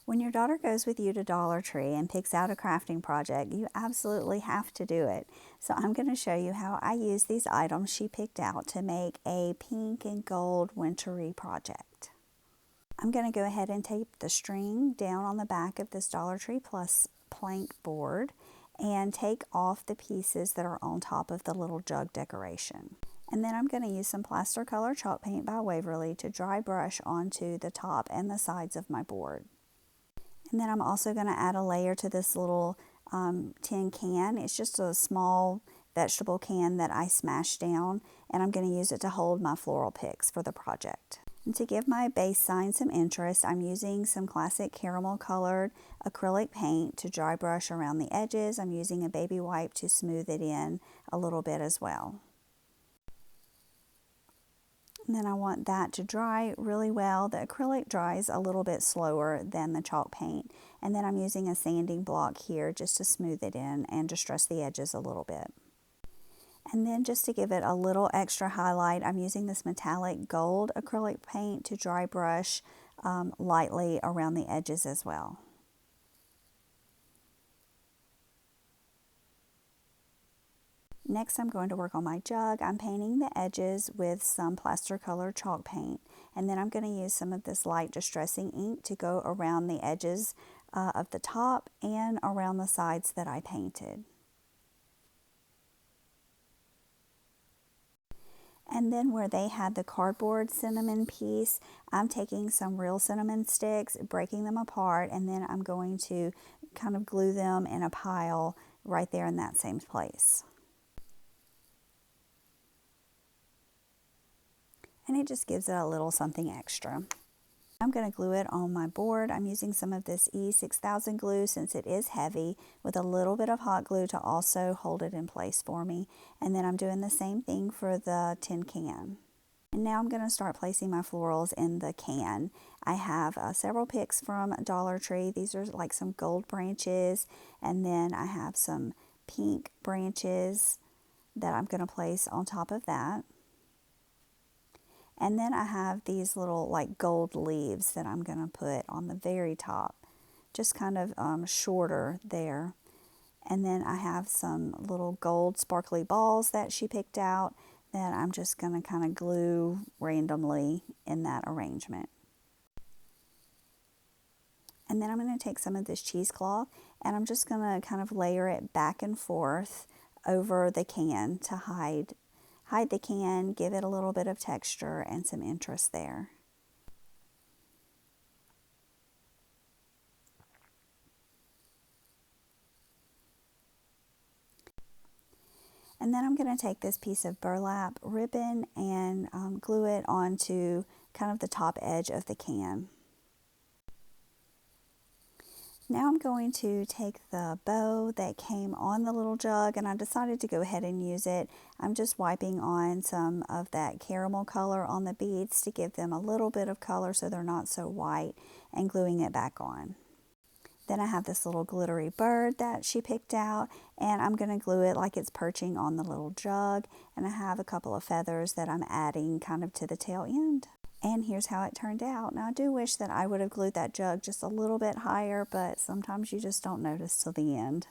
When your daughter goes with you to Dollar Tree and picks out a crafting project, you absolutely have to do it. So I'm going to show you how I use these items she picked out to make a pink and gold wintry project. I'm going to go ahead and tape the string down on the back of this Dollar Tree Plus plank board and take off the pieces that are on top of the little jug decoration. And then I'm going to use some plaster color chalk paint by Waverly to dry brush onto the top and the sides of my board. And then I'm also going to add a layer to this little tin can. It's just a small vegetable can that I smashed down, and I'm going to use it to hold my floral picks for the project. And to give my base sign some interest, I'm using some classic caramel colored acrylic paint to dry brush around the edges. I'm using a baby wipe to smooth it in a little bit as well. And then I want that to dry really well. The acrylic dries a little bit slower than the chalk paint. And then I'm using a sanding block here just to smooth it in and distress the edges a little bit. And then just to give it a little extra highlight, I'm using this metallic gold acrylic paint to dry brush lightly around the edges as well. Next, I'm going to work on my jug. I'm painting the edges with some plaster color chalk paint, and then I'm going to use some of this light distressing ink to go around the edges of the top and around the sides that I painted. And then where they had the cardboard cinnamon piece, I'm taking some real cinnamon sticks, breaking them apart, and then I'm going to kind of glue them in a pile right there in that same place. And it just gives it a little something extra. I'm going to glue it on my board. I'm using some of this E6000 glue since it is heavy, with a little bit of hot glue to also hold it in place for me. And then I'm doing the same thing for the tin can. And now I'm going to start placing my florals in the can. I have several picks from Dollar Tree. These are like some gold branches, and then I have some pink branches that I'm going to place on top of that. And then I have these little like gold leaves that I'm going to put on the very top, just kind of shorter there. And then I have some little gold sparkly balls that she picked out that I'm just going to kind of glue randomly in that arrangement. And then I'm going to take some of this cheesecloth and I'm just going to kind of layer it back and forth over the can to hide the can, give it a little bit of texture and some interest there. And then I'm going to take this piece of burlap ribbon and glue it onto kind of the top edge of the can. Now I'm going to take the bow that came on the little jug, and I decided to go ahead and use it. I'm just wiping on some of that caramel color on the beads to give them a little bit of color so they're not so white, and gluing it back on. Then I have this little glittery bird that she picked out, and I'm going to glue it like it's perching on the little jug, and I have a couple of feathers that I'm adding kind of to the tail end. And here's how it turned out. Now I do wish that I would have glued that jug just a little bit higher, but sometimes you just don't notice till the end.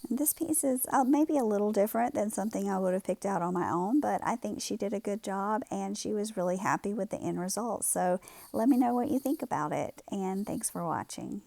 And this piece is maybe a little different than something I would have picked out on my own, but I think she did a good job and she was really happy with the end result. So let me know what you think about it, and thanks for watching.